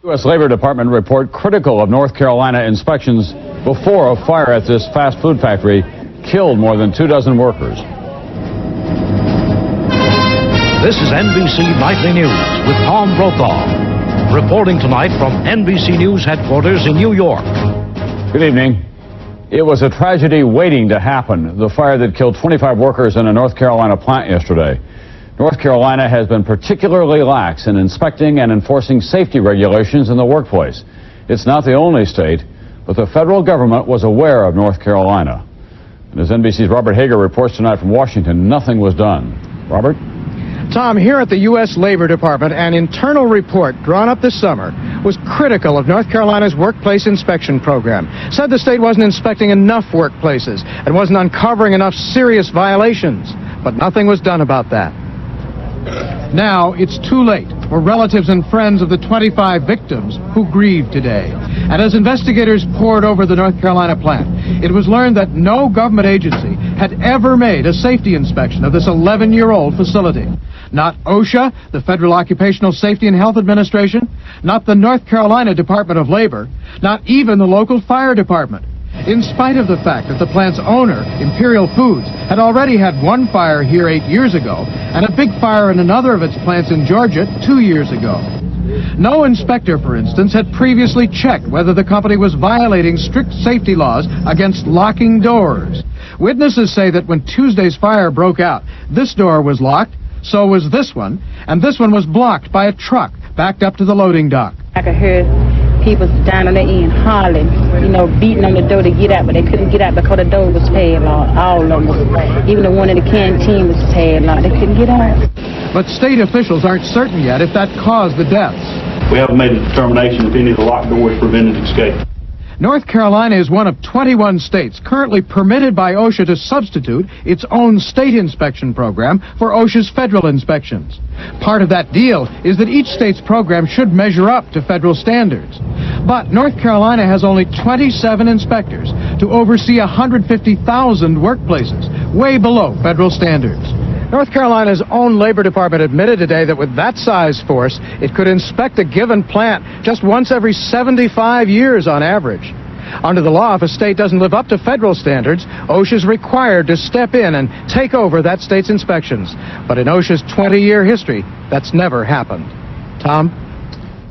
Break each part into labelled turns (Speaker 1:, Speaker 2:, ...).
Speaker 1: U.S. Labor Department report critical of North Carolina inspections before a fire at this fast food factory killed more than 24 workers.
Speaker 2: This is NBC Nightly News with Tom Brokaw, reporting tonight from NBC News headquarters in New York.
Speaker 1: Good evening. It was a tragedy waiting to happen, the fire that killed 25 workers in a North Carolina plant yesterday. North Carolina has been particularly lax in inspecting and enforcing safety regulations in the workplace. It's not the only state, but the federal government was aware of North Carolina. And as NBC's Robert Hager reports tonight from Washington, nothing was done. Robert?
Speaker 3: Tom, here at the U.S. Labor Department, an internal report drawn up this summer was critical of North Carolina's workplace inspection program. Said the state wasn't inspecting enough workplaces and wasn't uncovering enough serious violations. But nothing was done about that. Now it's too late for relatives and friends of the 25 victims who grieved today. And as investigators pored over the North Carolina plant, it was learned that no government agency had ever made a safety inspection of this 11-year-old facility. Not OSHA, the Federal Occupational Safety and Health Administration, not the North Carolina Department of Labor, not even the local fire department. In spite of the fact that the plant's owner, Imperial Foods, had already had one fire here 8 years ago and a big fire in another of its plants in Georgia 2 years ago. No inspector, for instance, had previously checked whether the company was violating strict safety laws against locking doors. Witnesses say that when Tuesday's fire broke out, this door was locked, so was this one, and this one was blocked by a truck backed up to the loading dock.
Speaker 4: I could hear people down on the end hollering, beating on the door to get out, but they couldn't get out because the door was padlocked, all of them. Even the one in the canteen was padlocked. They couldn't get out.
Speaker 3: But state officials aren't certain yet if that caused the deaths.
Speaker 5: We haven't made a determination if any of the locked doors prevented escape.
Speaker 3: North Carolina is one of 21 states currently permitted by OSHA to substitute its own state inspection program for OSHA's federal inspections. Part of that deal is that each state's program should measure up to federal standards. But North Carolina has only 27 inspectors to oversee 150,000 workplaces, way below federal standards. North Carolina's own Labor Department admitted today that with that size force, it could inspect a given plant just once every 75 years on average. Under the law, if a state doesn't live up to federal standards, OSHA's required to step in and take over that state's inspections. But in OSHA's 20-year history, that's never happened. Tom?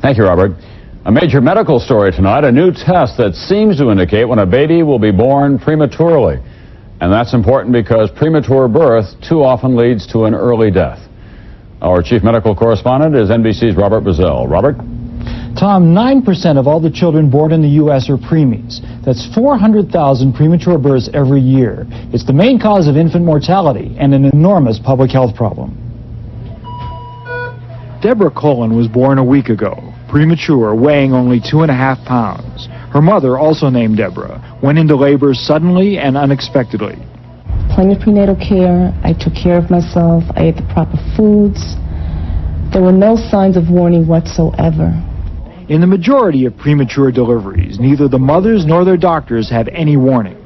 Speaker 1: Thank you, Robert. A major medical story tonight, a new test that seems to indicate when a baby will be born prematurely. And that's important because premature birth too often leads to an early death. Our chief medical correspondent is NBC's Robert Bazell. Robert?
Speaker 6: Tom, 9% of all the children born in the U.S. are preemies. That's 400,000 premature births every year. It's the main cause of infant mortality and an enormous public health problem. Deborah Cullen was born a week ago, premature, weighing only 2.5 pounds. Her mother, also named Deborah, went into labor suddenly and unexpectedly.
Speaker 7: Plenty of prenatal care. I took care of myself. I ate the proper foods. There were no signs of warning whatsoever.
Speaker 6: In the majority of premature deliveries, neither the mothers nor their doctors have any warning.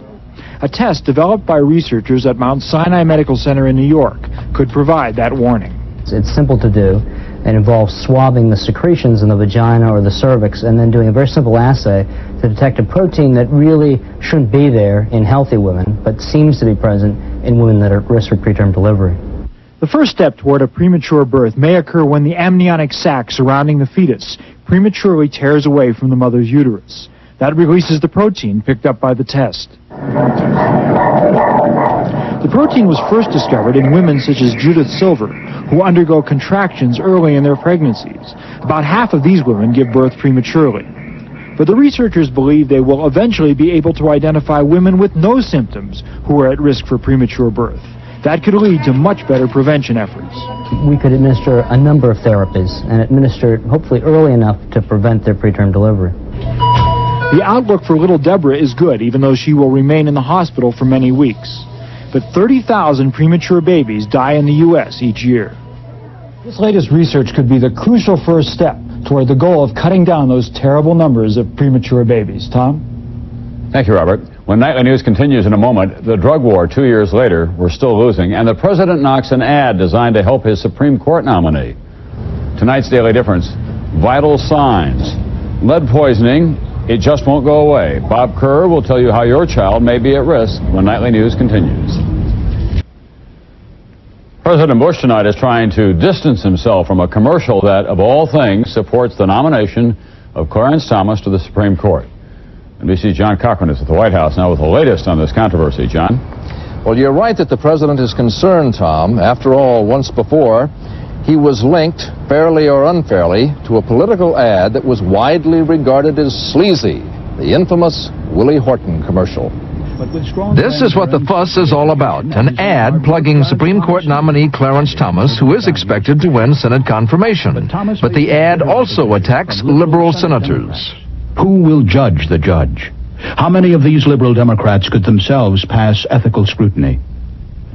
Speaker 6: A test developed by researchers at Mount Sinai Medical Center in New York could provide that warning.
Speaker 8: It's simple to do. It involves swabbing the secretions in the vagina or the cervix and then doing a very simple assay to detect a protein that really shouldn't be there in healthy women, but seems to be present in women that are at risk for preterm delivery.
Speaker 6: The first step toward a premature birth may occur when the amniotic sac surrounding the fetus prematurely tears away from the mother's uterus. That releases the protein picked up by the test. The protein was first discovered in women such as Judith Silver, who undergo contractions early in their pregnancies. About half of these women give birth prematurely. But the researchers believe they will eventually be able to identify women with no symptoms who are at risk for premature birth. That could lead to much better prevention efforts.
Speaker 8: We could administer a number of therapies and administer it hopefully early enough to prevent their preterm delivery.
Speaker 6: The outlook for little Deborah is good, even though she will remain in the hospital for many weeks. But 30,000 premature babies die in the U.S. each year. This latest research could be the crucial first step toward the goal of cutting down those terrible numbers of premature babies. Tom?
Speaker 1: Thank you, Robert. When Nightly News continues in a moment, the drug war 2 years later, we're still losing, and the president knocks an ad designed to help his Supreme Court nominee. Tonight's Daily Difference, vital signs Lead poisoning, it just won't go away. Bob Kerr will tell you how your child may be at risk when Nightly News continues. President Bush tonight is trying to distance himself from a commercial that, of all things, supports the nomination of Clarence Thomas to the Supreme Court. NBC's John Cochran is at the White House now with the latest on this controversy. John?
Speaker 9: Well, you're right that the president is concerned, Tom. After all, once before, he was linked, fairly or unfairly, to a political ad that was widely regarded as sleazy, the infamous Willie Horton commercial.
Speaker 10: This is what the fuss is all about, an ad plugging Supreme Court nominee Clarence Thomas, who is expected to win Senate confirmation. But the ad also attacks liberal senators.
Speaker 11: Who will judge the judge? How many of these liberal Democrats could themselves pass ethical scrutiny?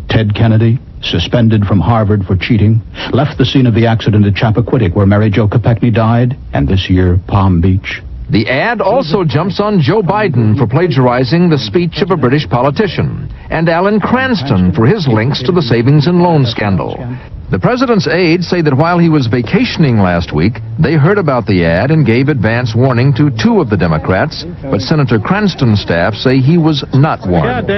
Speaker 11: Ted Kennedy, suspended from Harvard for cheating, left the scene of the accident at Chappaquiddick where Mary Jo Kopechne died, and this year, Palm Beach.
Speaker 10: The ad also jumps on Joe Biden for plagiarizing the speech of a British politician, and Alan Cranston for his links to the savings and loan scandal. The president's aides say that while he was vacationing last week, they heard about the ad and gave advance warning to two of the Democrats, but Senator Cranston's staff say he was not warned.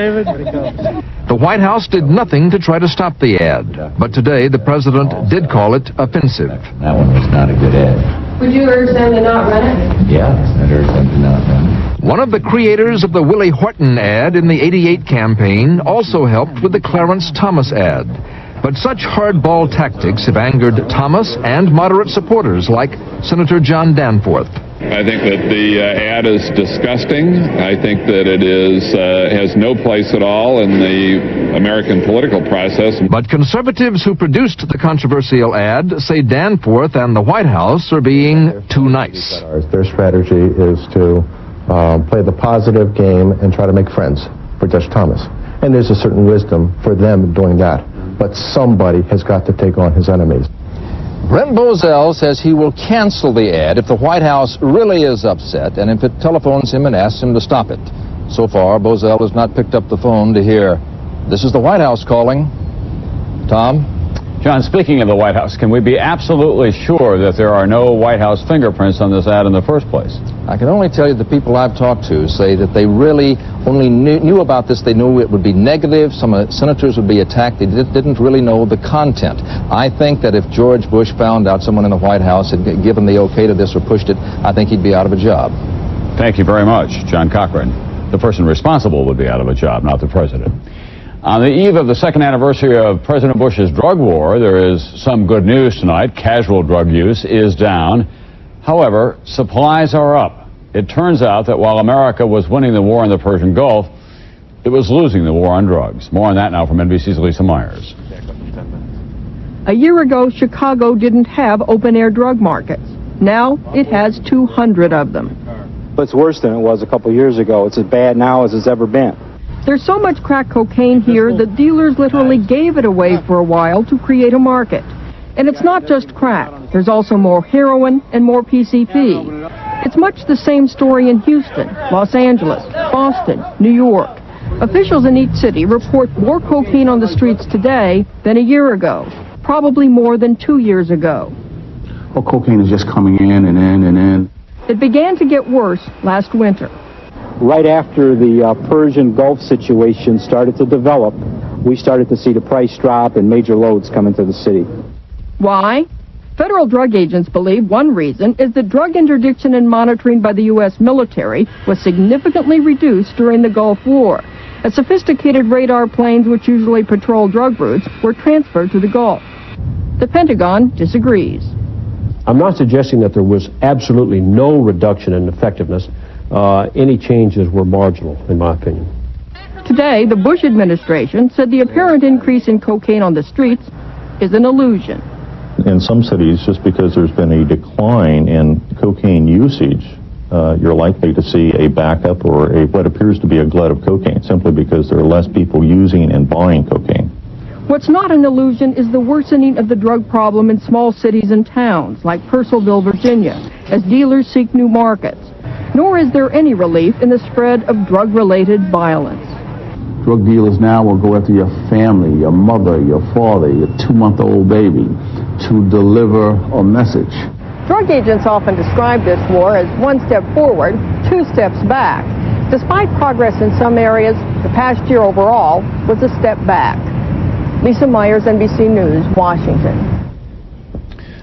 Speaker 10: The White House did nothing to try to stop the ad, but today the president did call it offensive.
Speaker 12: That one was not a good ad.
Speaker 13: Would you urge them to not run it?
Speaker 12: Yeah, I'd urge them to not run it.
Speaker 10: One of the creators of the Willie Horton ad in the '88 campaign also helped with the Clarence Thomas ad. But such hardball tactics have angered Thomas and moderate supporters like Senator John Danforth.
Speaker 14: I think that the ad is disgusting. I think that it has no place at all in the American political process.
Speaker 10: But conservatives who produced the controversial ad say Danforth and the White House are being too nice.
Speaker 15: Their strategy is to play the positive game and try to make friends for Judge Thomas. And there's a certain wisdom for them doing that. But somebody has got to take on his enemies.
Speaker 9: Brent Bozell says he will cancel the ad if the White House really is upset and if it telephones him and asks him to stop it. So far, Bozell has not picked up the phone to hear. This is the White House calling. Tom?
Speaker 1: John, speaking of the White House, can we be absolutely sure that there are no White House fingerprints on this ad in the first place?
Speaker 9: I can only tell you the people I've talked to say that they really only knew about this. They knew it would be negative. Some senators would be attacked. They didn't really know the content. I think that if George Bush found out someone in the White House had given the okay to this or pushed it, I think he'd be out of a job.
Speaker 1: Thank you very much, John Cochran. The person responsible would be out of a job, not the president. On the eve of the second anniversary of President Bush's drug war, there is some good news tonight. Casual drug use is down. However, supplies are up. It turns out that while America was winning the war in the Persian Gulf, it was losing the war on drugs. More on that now from NBC's Lisa Myers.
Speaker 16: A year ago, Chicago didn't have open-air drug markets. Now it has 200 of them.
Speaker 17: It's worse than it was a couple years ago. It's as bad now as it's ever been.
Speaker 16: There's so much crack cocaine here that dealers literally gave it away for a while to create a market. And it's not just crack. There's also more heroin and more PCP. It's much the same story in Houston, Los Angeles, Boston, New York. Officials in each city report more cocaine on the streets today than a year ago, probably more than 2 years ago.
Speaker 18: Well, cocaine is just coming in and in and in.
Speaker 16: It began to get worse last winter.
Speaker 17: Right after the Persian Gulf situation started to develop, we started to see the price drop and major loads come into the city.
Speaker 16: Why? Federal drug agents believe one reason is that drug interdiction and monitoring by the U.S. military was significantly reduced during the Gulf War, as sophisticated radar planes which usually patrol drug routes were transferred to the Gulf. The Pentagon disagrees.
Speaker 19: I'm not suggesting that there was absolutely no reduction in effectiveness. Any changes were marginal, in my opinion.
Speaker 16: Today, the Bush administration said the apparent increase in cocaine on the streets is an illusion.
Speaker 20: In some cities, just because there's been a decline in cocaine usage, you're likely to see a backup or what appears to be a glut of cocaine, simply because there are less people using and buying cocaine.
Speaker 16: What's not an illusion is the worsening of the drug problem in small cities and towns, like Purcellville, Virginia, as dealers seek new markets. Nor is there any relief in the spread of drug-related violence.
Speaker 18: Drug dealers now will go after your family, your mother, your father, your 2-month-old baby, to deliver a message.
Speaker 16: Drug agents often describe this war as one step forward, two steps back. Despite progress in some areas, the past year overall was a step back. Lisa Myers, NBC News, Washington.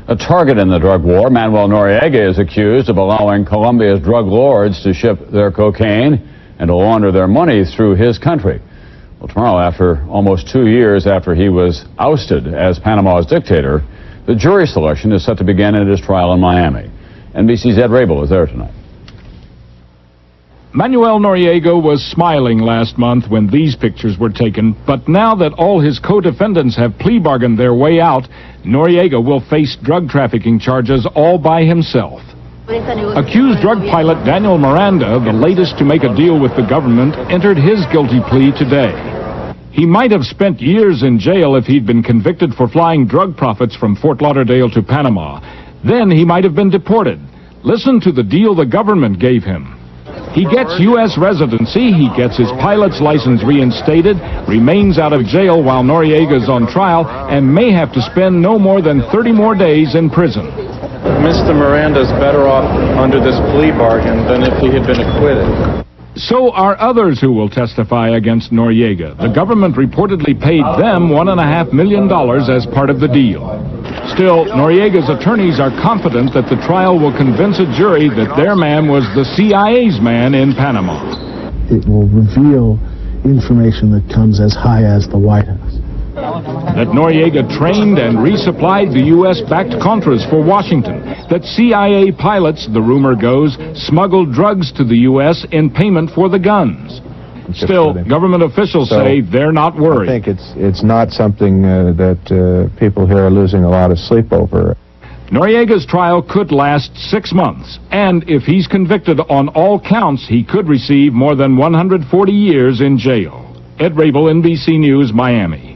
Speaker 1: A target in the drug war, Manuel Noriega is accused of allowing Colombia's drug lords to ship their cocaine and to launder their money through his country. Well, tomorrow, after almost 2 years after he was ousted as Panama's dictator, the jury selection is set to begin at his trial in Miami. NBC's Ed Rabel is there tonight.
Speaker 21: Manuel Noriega was smiling last month when these pictures were taken, but now that all his co-defendants have plea bargained their way out, Noriega will face drug trafficking charges all by himself. Accused drug pilot Daniel Miranda, the latest to make a deal with the government, entered his guilty plea today. He might have spent years in jail if he'd been convicted for flying drug profits from Fort Lauderdale to Panama. Then he might have been deported. Listen to the deal the government gave him. He gets U.S. residency, he gets his pilot's license reinstated, remains out of jail while Noriega's on trial, and may have to spend no more than 30 more days in prison.
Speaker 22: Mr. Miranda's better off under this plea bargain than if he had been acquitted.
Speaker 21: So are others who will testify against Noriega. The government reportedly paid them $1.5 million as part of the deal. Still, Noriega's attorneys are confident that the trial will convince a jury that their man was the CIA's man in Panama.
Speaker 23: It will reveal information that comes as high as the White House.
Speaker 21: That Noriega trained and resupplied the U.S.-backed Contras for Washington. That CIA pilots, the rumor goes, smuggled drugs to the U.S. in payment for the guns. Still, government officials say they're not worried.
Speaker 15: I think it's not something that people here are losing a lot of sleep over.
Speaker 21: Noriega's trial could last 6 months, and if he's convicted on all counts, he could receive more than 140 years in jail. Ed Rabel, NBC News, Miami.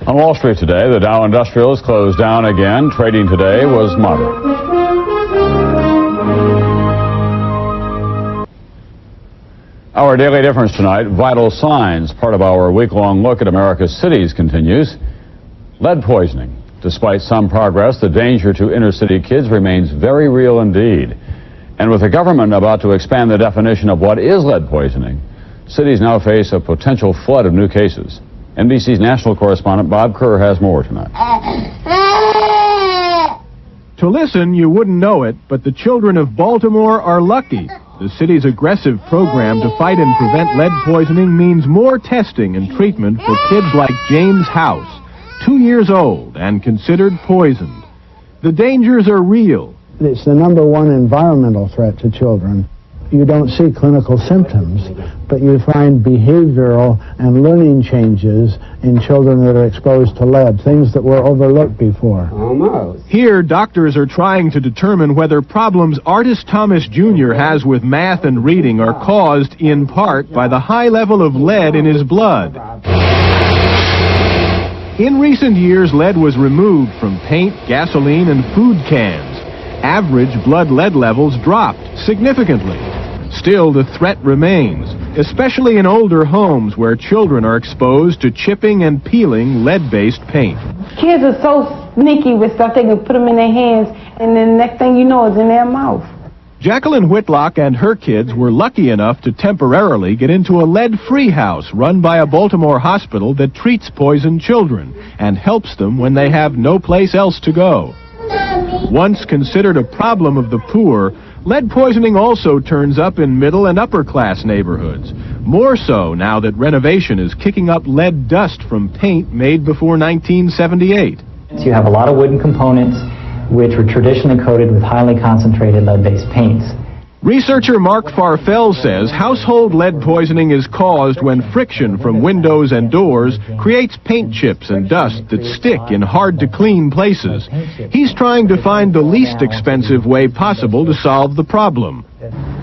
Speaker 1: On Wall Street today, the Dow Industrials closed down again. Trading today was moderate. Our Daily Difference tonight, Vital Signs, part of our week-long look at America's cities, continues. Lead poisoning. Despite some progress, the danger to inner-city kids remains very real indeed. And with the government about to expand the definition of what is lead poisoning, cities now face a potential flood of new cases. NBC's national correspondent Bob Kerr has more tonight.
Speaker 3: To listen, you wouldn't know it, but the children of Baltimore are lucky. The city's aggressive program to fight and prevent lead poisoning means more testing and treatment for kids like James House, 2 years old and considered poisoned. The dangers are real.
Speaker 23: It's the #1 environmental threat to children. You don't see clinical symptoms, but you find behavioral and learning changes in children that are exposed to lead, things that were overlooked before.
Speaker 3: Almost. Here, doctors are trying to determine whether problems Artis Thomas Jr. has with math and reading are caused, in part, by the high level of lead in his blood. In recent years, lead was removed from paint, gasoline, and food cans. Average blood lead levels dropped significantly. Still, the threat remains, especially in older homes where children are exposed to chipping and peeling lead-based paint.
Speaker 4: Kids are so sneaky with stuff, they can put them in their hands, and then the next thing you know, it's in their mouth.
Speaker 3: Jacqueline Whitlock and her kids were lucky enough to temporarily get into a lead-free house run by a Baltimore hospital that treats poisoned children and helps them when they have no place else to go. Once considered a problem of the poor, lead poisoning also turns up in middle and upper class neighborhoods. More so now that renovation is kicking up lead dust from paint made before 1978.
Speaker 24: You have a lot of wooden components which were traditionally coated with highly concentrated lead-based paints.
Speaker 3: Researcher Mark Farfel says household lead poisoning is caused when friction from windows and doors creates paint chips and dust that stick in hard-to-clean places. He's trying to find the least expensive way possible to solve the problem.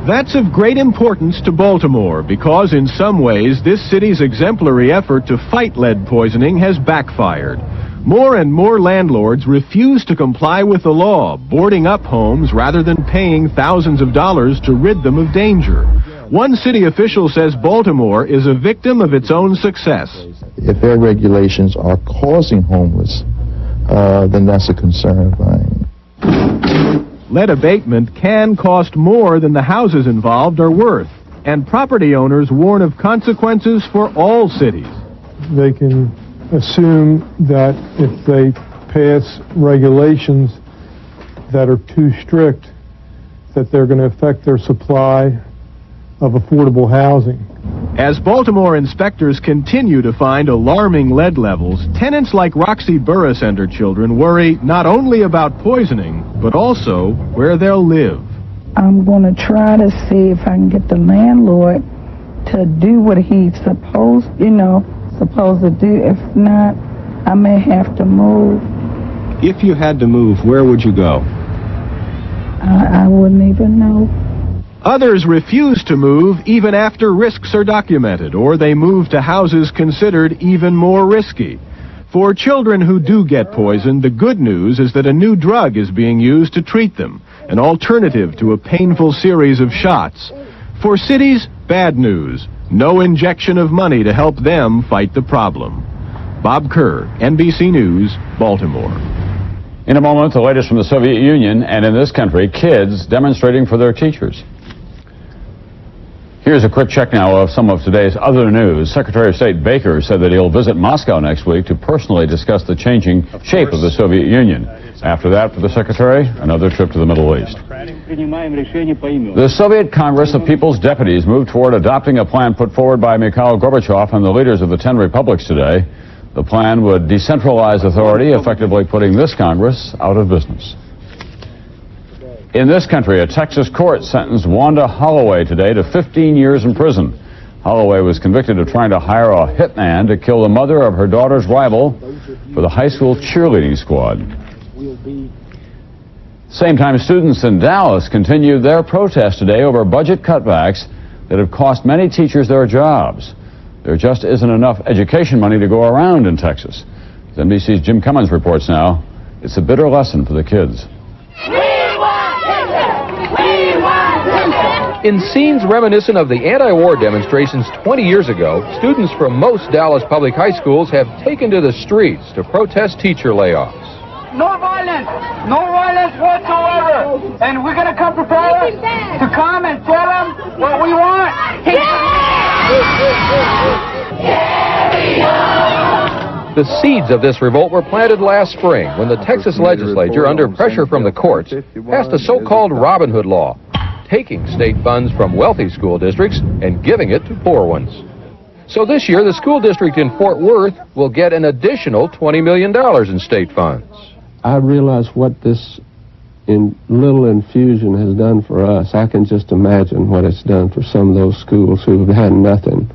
Speaker 3: That's of great importance to Baltimore because in some ways this city's exemplary effort to fight lead poisoning has backfired. More and more landlords refuse to comply with the law, boarding up homes rather than paying thousands of dollars to rid them of danger. One city official says Baltimore is a victim of its own success.
Speaker 15: If their regulations are causing homeless, then that's a concern of mine.
Speaker 2: Lead abatement can cost more than the houses involved are worth, and property owners warn of consequences for all cities.
Speaker 5: They can assume that if they pass regulations that are too strict, that they're going to affect their supply of affordable housing.
Speaker 2: As Baltimore inspectors continue to find alarming lead levels, tenants like Roxy Burris and her children worry not only about poisoning, but also where they'll live.
Speaker 7: I'm going to try to see if I can get the landlord to do what he's supposed to do. If not, I may have to move.
Speaker 2: If you had to move, where would you go?
Speaker 7: I wouldn't even know.
Speaker 2: Others refuse to move even after risks are documented, or they move to houses considered even more risky. For children who do get poisoned, the good news is that a new drug is being used to treat them, an alternative to a painful series of shots. For cities, bad news. No injection of money to help them fight the problem. Bob Kerr, NBC News, Baltimore.
Speaker 1: In a moment, the latest from the Soviet Union and in this country, kids demonstrating for their teachers. Here's a quick check now of some of today's other news. Secretary of State Baker said that he'll visit Moscow next week to personally discuss the changing shape of the Soviet Union. After that, for the Secretary, another trip to the Middle East. The Soviet Congress of People's Deputies moved toward adopting a plan put forward by Mikhail Gorbachev and the leaders of the 10 republics today. The plan would decentralize authority, effectively putting this Congress out of business. In this country, a Texas court sentenced Wanda Holloway today to 15 years in prison. Holloway was convicted of trying to hire a hitman to kill the mother of her daughter's rival for the high school cheerleading squad. Same time, students in Dallas continued their protest today over budget cutbacks that have cost many teachers their jobs. There just isn't enough education money to go around in Texas. As NBC's Jim Cummins reports now, it's a bitter lesson for the kids.
Speaker 10: In scenes reminiscent of the anti-war demonstrations 20 years ago, students from most Dallas public high schools have taken to the streets to protest teacher layoffs.
Speaker 8: No violence whatsoever. And we're going to come prepared to come and tell them what we want.
Speaker 10: The seeds of this revolt were planted last spring when the Texas legislature, under pressure from the courts, passed a so-called Robin Hood law, taking state funds from wealthy school districts and giving it to poor ones. So this year, the school district in Fort Worth will get an additional $20 million in state funds.
Speaker 25: I realize what this little infusion has done for us. I can just imagine what it's done for some of those schools who have had nothing.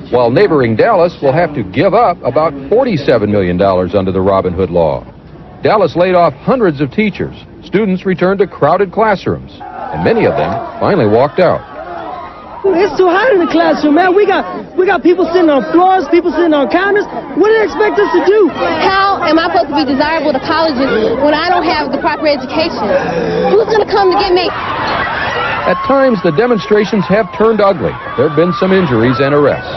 Speaker 10: While neighboring Dallas will have to give up about $47 million under the Robin Hood law. Dallas laid off hundreds of teachers. Students returned to crowded classrooms, and many of them finally walked out.
Speaker 26: It's too hot in the classroom, man. We got people sitting on floors, people sitting on counters. What do they expect us to do?
Speaker 13: How am I supposed to be desirable to colleges when I don't have the proper education? Who's going to come to get me?
Speaker 10: At times, the demonstrations have turned ugly. There have been some injuries and arrests.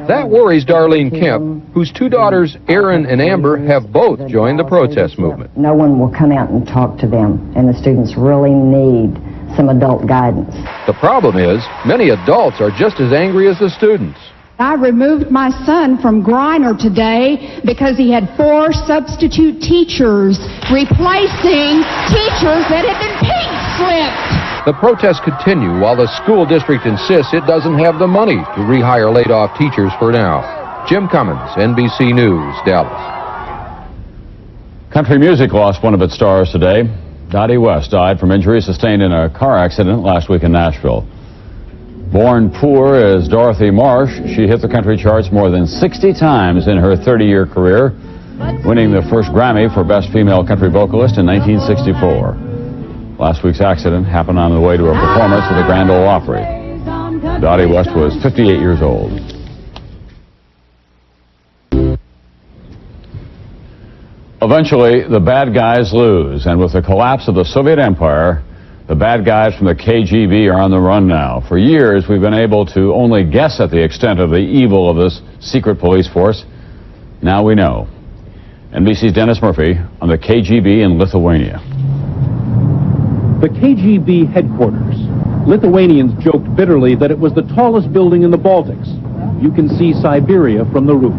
Speaker 10: That worries Darlene Kemp, whose two daughters, Erin and Amber, have both joined the protest movement.
Speaker 27: No one will come out and talk to them, and the students really need some adult guidance.
Speaker 10: The problem is, many adults are just as angry as the students.
Speaker 28: I removed my son from Griner today because he had 4 substitute teachers replacing teachers that had been pink slipped.
Speaker 10: The protests continue while the school district insists it doesn't have the money to rehire laid-off teachers for now. Jim Cummins, NBC News, Dallas.
Speaker 1: Country music lost one of its stars today. Dottie West died from injuries sustained in a car accident last week in Nashville. Born poor as Dorothy Marsh, she hit the country charts more than 60 times in her 30-year career, winning the first Grammy for Best Female Country Vocalist in 1964. Last week's accident happened on the way to a performance at the Grand Ole Opry. Dottie West was 58 years old. Eventually, the bad guys lose, and with the collapse of the Soviet Empire, the bad guys from the KGB are on the run now. For years, we've been able to only guess at the extent of the evil of this secret police force. Now we know. NBC's Dennis Murphy on the KGB in Lithuania.
Speaker 6: The KGB headquarters. Lithuanians joked bitterly that it was the tallest building in the Baltics. You can see Siberia from the roof.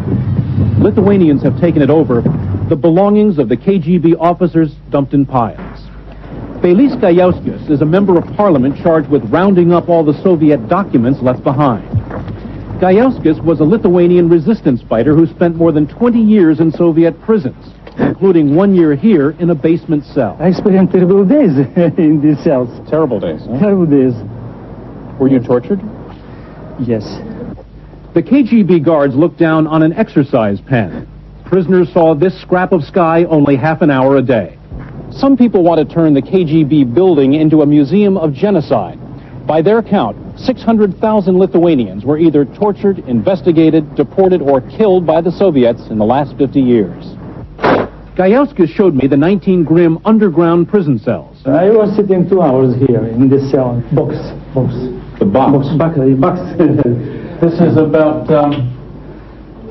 Speaker 6: Lithuanians have taken it over, the belongings of the KGB officers dumped in piles. Felice Gajauskas is a member of parliament charged with rounding up all the Soviet documents left behind. Gajauskas was a Lithuanian resistance fighter who spent more than 20 years in Soviet prisons, including 1 year here in a basement cell.
Speaker 9: I experienced terrible days in these cells.
Speaker 6: Terrible days, huh?
Speaker 9: Terrible days.
Speaker 6: Were you tortured?
Speaker 9: Yes.
Speaker 6: The KGB guards looked down on an exercise pen. Prisoners saw this scrap of sky only half an hour a day. Some people want to turn the KGB building into a museum of genocide. By their count, 600,000 Lithuanians were either tortured, investigated, deported, or killed by the Soviets in the last 50 years. Gajauskas showed me the 19 grim underground prison cells.
Speaker 9: I was sitting 2 hours here in this cell. Box.
Speaker 6: The box?
Speaker 9: Box.
Speaker 6: This is about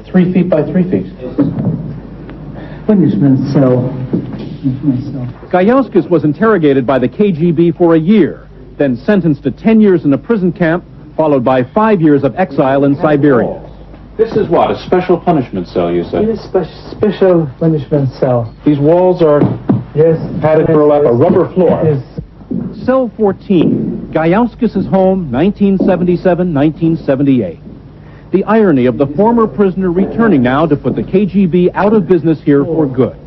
Speaker 6: 3 feet by 3 feet.
Speaker 9: Punishment cell.
Speaker 6: Gajauskas was interrogated by the KGB for a year, then sentenced to 10 years in a prison camp, followed by 5 years of exile in Siberia. This is what, a special punishment cell, you say?
Speaker 9: Yes, special punishment cell.
Speaker 6: These walls are padded for like a rubber floor.
Speaker 9: Yes.
Speaker 6: Cell 14, Gajauskas' home, 1977-1978. The irony of the former prisoner returning now to put the KGB out of business here for good.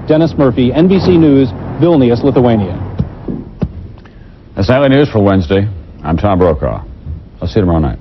Speaker 6: Dennis Murphy, NBC News, Vilnius, Lithuania.
Speaker 1: That's Nightly News for Wednesday. I'm Tom Brokaw. I'll see you tomorrow night.